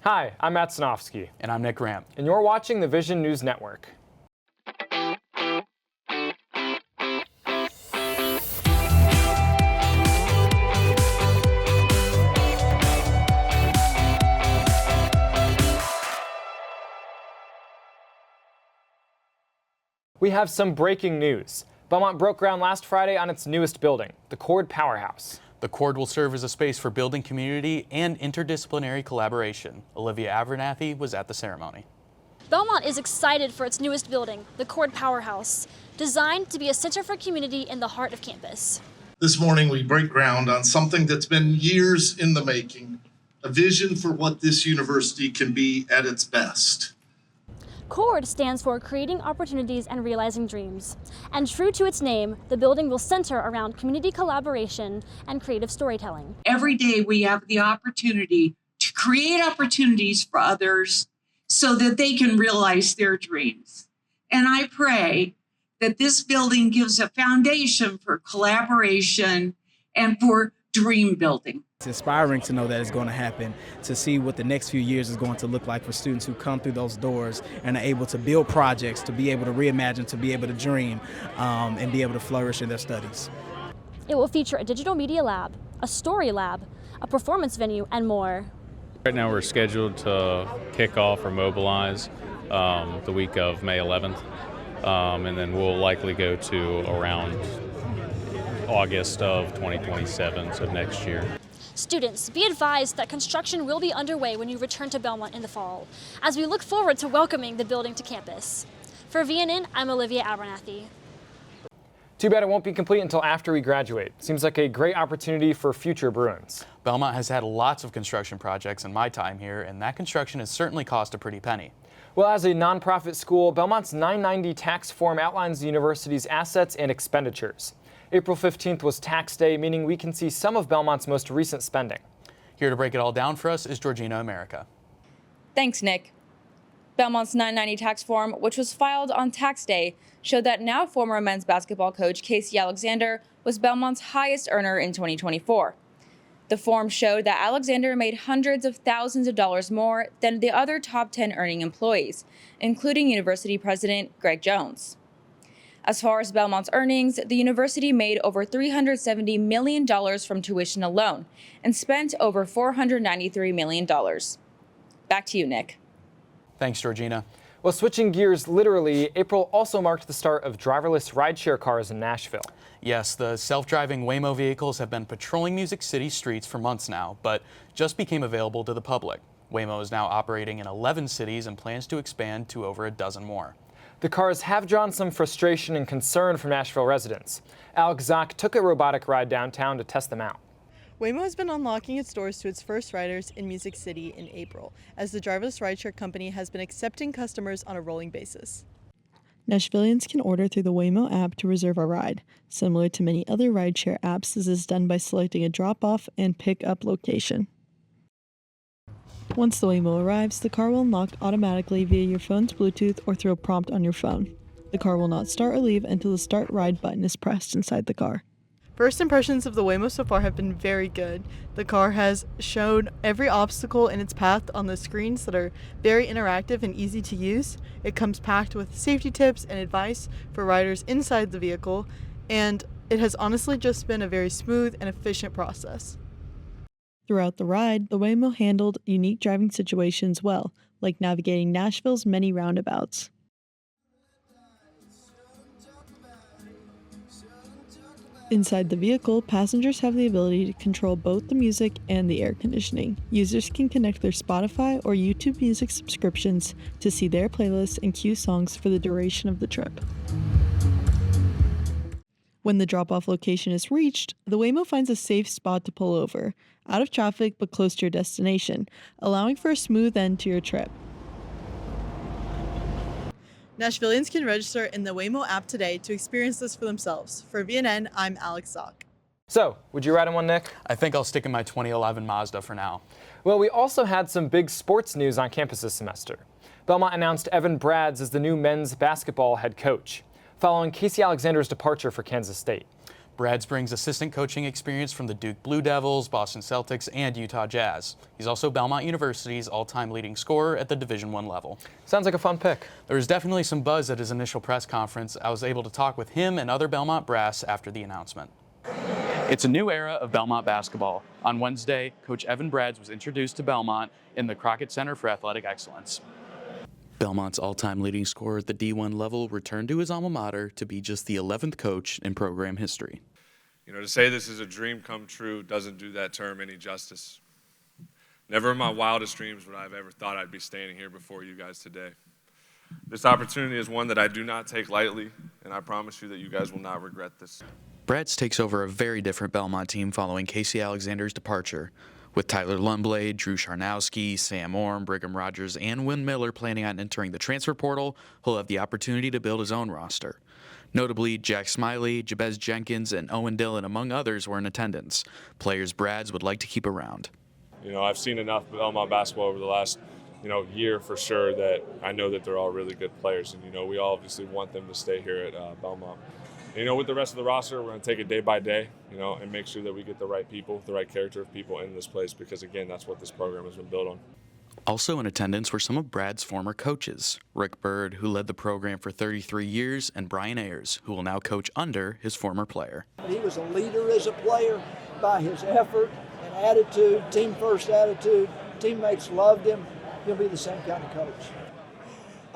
Hi, I'm Matt Sinofsky. And I'm Nick Rampe. And you're watching the Vision News Network. We have some breaking news. Belmont broke ground last Friday on its newest building, the Cord Powerhouse. The Cord will serve as a space for building community and interdisciplinary collaboration. Olivia Abernathy was at the ceremony. Belmont is excited for its newest building, the Cord Powerhouse, designed to be a center for community in the heart of campus. This morning we break ground on something that's been years in the making, a vision for what this university can be at its best. CORD stands for Creating Opportunities and Realizing Dreams. And true to its name, the building will center around community collaboration and creative storytelling. Every day we have the opportunity to create opportunities for others so that they can realize their dreams. And I pray that this building gives a foundation for collaboration and for dream building. It's inspiring to know that it's going to happen, to see what the next few years is going to look like for students who come through those doors and are able to build projects, to be able to reimagine, to be able to dream, and be able to flourish in their studies. It will feature a digital media lab, a story lab, a performance venue, and more. Right now we're scheduled to kick off or mobilize the week of May 11th, and then we'll likely go to around August of 2027, so next year. Students, be advised that construction will be underway when you return to Belmont in the fall, as we look forward to welcoming the building to campus. For VNN, I'm Olivia Abernathy. Too bad it won't be complete until after we graduate. Seems like a great opportunity for future Bruins. Belmont has had lots of construction projects in my time here, and that construction has certainly cost a pretty penny. Well, as a nonprofit school, Belmont's 990 tax form outlines the university's assets and expenditures. April 15th was tax day, meaning we can see some of Belmont's most recent spending. Here to break it all down for us is Georgina America. Thanks, Nick. Belmont's 990 tax form, which was filed on tax day, showed that now former men's basketball coach Casey Alexander was Belmont's highest earner in 2024. The form showed that Alexander made hundreds of thousands of dollars more than the other top 10 earning employees, including University President Greg Jones. As far as Belmont's earnings, the university made over $370 million from tuition alone and spent over $493 million. Back to you, Nick. Thanks, Georgina. Well, switching gears literally, April also marked the start of driverless rideshare cars in Nashville. Yes, the self-driving Waymo vehicles have been patrolling Music City streets for months now, but just became available to the public. Waymo is now operating in 11 cities and plans to expand to over a dozen more. The cars have drawn some frustration and concern from Nashville residents. Alex Zock took a robotic ride downtown to test them out. Waymo has been unlocking its doors to its first riders in Music City in April, as the driverless rideshare company has been accepting customers on a rolling basis. Nashvillians can order through the Waymo app to reserve a ride. Similar to many other rideshare apps, this is done by selecting a drop-off and pick-up location. Once the Waymo arrives, the car will unlock automatically via your phone's Bluetooth or through a prompt on your phone. The car will not start or leave until the Start Ride button is pressed inside the car. First impressions of the Waymo so far have been very good. The car has shown every obstacle in its path on the screens that are very interactive and easy to use. It comes packed with safety tips and advice for riders inside the vehicle, and it has honestly just been a very smooth and efficient process. Throughout the ride, the Waymo handled unique driving situations well, like navigating Nashville's many roundabouts. Inside the vehicle, passengers have the ability to control both the music and the air conditioning. Users can connect their Spotify or YouTube Music subscriptions to see their playlists and cue songs for the duration of the trip. When the drop-off location is reached, the Waymo finds a safe spot to pull over, out of traffic but close to your destination, allowing for a smooth end to your trip. Nashvillians can register in the Waymo app today to experience this for themselves. For VNN, I'm Alex Zock. So, would you ride in one, Nick? I think I'll stick in my 2011 Mazda for now. Well, we also had some big sports news on campus this semester. Belmont announced Evan Brads as the new men's basketball head coach, following Casey Alexander's departure for Kansas State. Brads brings assistant coaching experience from the Duke Blue Devils, Boston Celtics, and Utah Jazz. He's also Belmont University's all-time leading scorer at the Division I level. Sounds like a fun pick. There was definitely some buzz at his initial press conference. I was able to talk with him and other Belmont brass after the announcement. It's a new era of Belmont basketball. On Wednesday, Coach Evan Brads was introduced to Belmont in the Crockett Center for Athletic Excellence. Belmont's all-time leading scorer at the D1 level returned to his alma mater to be just the 11th coach in program history. You know, to say this is a dream come true doesn't do that term any justice. Never in my wildest dreams would I have ever thought I'd be standing here before you guys today. This opportunity is one that I do not take lightly, and I promise you that you guys will not regret this. Brads takes over a very different Belmont team following Casey Alexander's departure. With Tyler Lundblade, Drew Charnowski, Sam Orm, Brigham Rogers, and Wynn Miller planning on entering the transfer portal, he'll have the opportunity to build his own roster. Notably, Jack Smiley, Jabez Jenkins, and Owen Dillon, among others, were in attendance. Players Brads would like to keep around. You know, I've seen enough Belmont basketball over the last, year for sure that I know that they're all really good players. And, we all obviously want them to stay here at Belmont. And, with the rest of the roster, we're going to take it day by day, and make sure that we get the right people, the right character of people in this place because, again, that's what this program has been built on. Also in attendance were some of Brad's former coaches, Rick Bird, who led the program for 33 years, and Brian Ayers, who will now coach under his former player. He was a leader as a player by his effort and attitude, team-first attitude. Teammates loved him. He'll be the same kind of coach.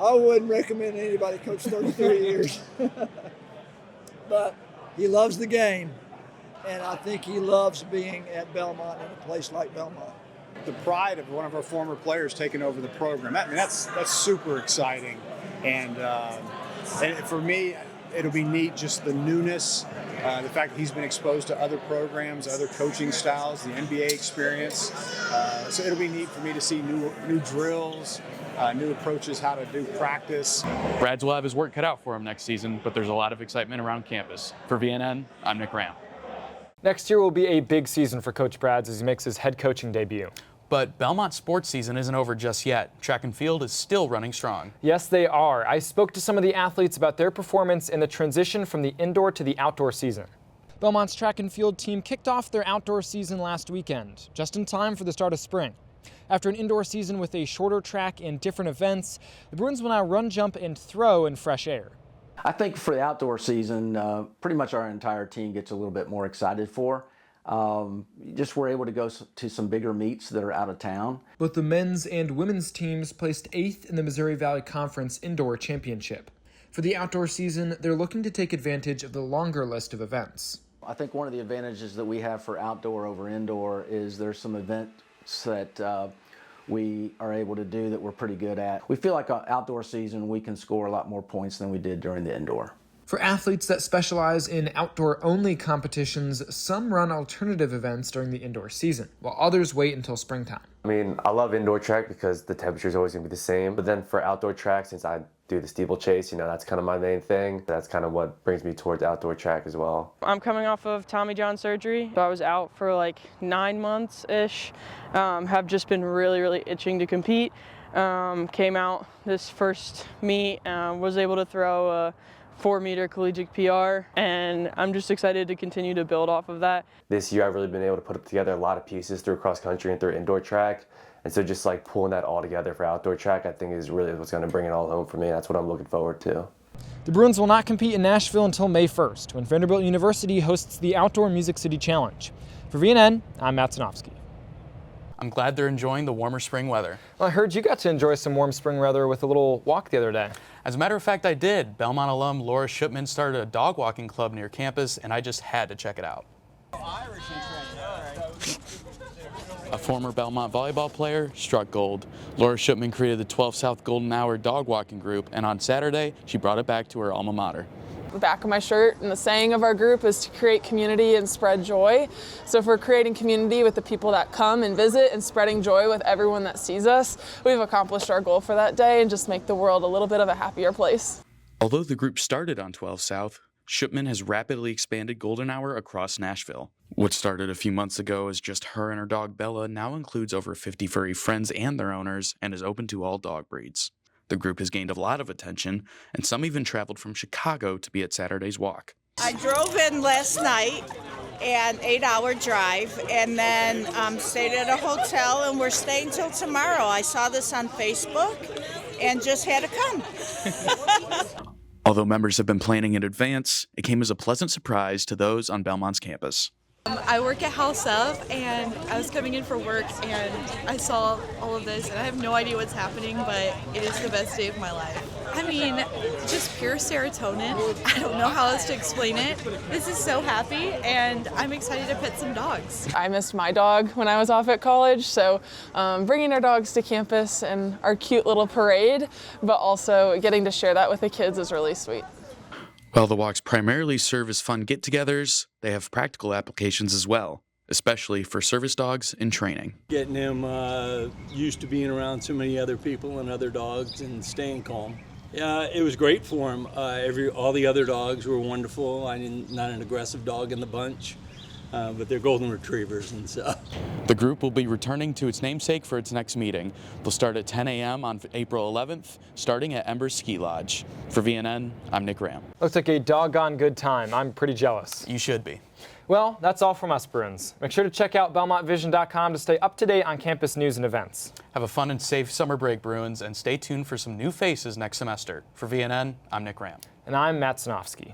I wouldn't recommend anybody coach 33 years. But he loves the game, and I think he loves being at Belmont in a place like Belmont. The pride of one of our former players taking over the program, that's super exciting. And for me, it'll be neat, just the newness, the fact that he's been exposed to other programs, other coaching styles, the NBA experience. So it'll be neat for me to see new drills, new approaches, how to do practice. Brads will have his work cut out for him next season, but there's a lot of excitement around campus. For VNN, I'm Nick Rampe. Next year will be a big season for Coach Brads as he makes his head coaching debut. But Belmont sports season isn't over just yet. Track and field is still running strong. Yes, they are. I spoke to some of the athletes about their performance in the transition from the indoor to the outdoor season. Belmont's track and field team kicked off their outdoor season last weekend, just in time for the start of spring. After an indoor season with a shorter track and different events, the Bruins will now run, jump, and throw in fresh air. I think for the outdoor season, pretty much our entire team gets a little bit more excited for. Just we're able to go to some bigger meets that are out of town. Both the men's and women's teams placed 8th in the Missouri Valley Conference Indoor Championship. For the outdoor season, they're looking to take advantage of the longer list of events. I think one of the advantages that we have for outdoor over indoor is there's some events that we are able to do that we're pretty good at. We feel like an outdoor season, we can score a lot more points than we did during the indoor. For athletes that specialize in outdoor-only competitions, some run alternative events during the indoor season, while others wait until springtime. I mean, I love indoor track because the temperature is always going to be the same. But then for outdoor track, since I do the steeplechase, that's kind of my main thing. That's kind of what brings me towards outdoor track as well. I'm coming off of Tommy John surgery. I was out for like 9 months-ish. Have just been really itching to compete. Came out this first meet, was able to throw a 4-meter collegiate PR, and I'm just excited to continue to build off of that. This year I've really been able to put together a lot of pieces through cross country and through indoor track, and so just like pulling that all together for outdoor track I think is really what's going to bring it all home for me. That's what I'm looking forward to. The Bruins will not compete in Nashville until May 1st, when Vanderbilt University hosts the Outdoor Music City Challenge. For VNN, I'm Matt Sinofsky. I'm glad they're enjoying the warmer spring weather. Well, I heard you got to enjoy some warm spring weather with a little walk the other day. As a matter of fact, I did. Belmont alum Laura Shipman started a dog walking club near campus, and I just had to check it out. A former Belmont volleyball player struck gold. Laura Shipman created the 12 South Golden Hour dog walking group, and on Saturday, she brought it back to her alma mater. The back of my shirt and the saying of our group is to create community and spread joy. So if we're creating community with the people that come and visit and spreading joy with everyone that sees us, we've accomplished our goal for that day and just make the world a little bit of a happier place. Although the group started on 12 South, Shipman has rapidly expanded Golden Hour across Nashville. What started a few months ago as just her and her dog Bella now includes over 50 furry friends and their owners and is open to all dog breeds. The group has gained a lot of attention, and some even traveled from Chicago to be at Saturday's walk. I drove in last night, an 8-hour drive, and then stayed at a hotel, and we're staying till tomorrow. I saw this on Facebook and just had to come. Although members have been planning in advance, it came as a pleasant surprise to those on Belmont's campus. I work at House Up, and I was coming in for work, and I saw all of this, and I have no idea what's happening, but it is the best day of my life. I mean, just pure serotonin. I don't know how else to explain it. This is so happy, and I'm excited to pet some dogs. I missed my dog when I was off at college, so bringing our dogs to campus and our cute little parade, but also getting to share that with the kids is really sweet. While the walks primarily serve as fun get-togethers, they have practical applications as well, especially for service dogs in training. Getting them used to being around so many other people and other dogs and staying calm. It was great for them. All the other dogs were wonderful. Not an aggressive dog in the bunch, but they're golden retrievers and stuff. The group will be returning to its namesake for its next meeting. They'll start at 10 a.m. on April 11th, starting at Embers Ski Lodge. For VNN, I'm Nick Ram. Looks like a doggone good time. I'm pretty jealous. You should be. Well, that's all from us, Bruins. Make sure to check out BelmontVision.com to stay up to date on campus news and events. Have a fun and safe summer break, Bruins, and stay tuned for some new faces next semester. For VNN, I'm Nick Ram. And I'm Matt Sinofsky.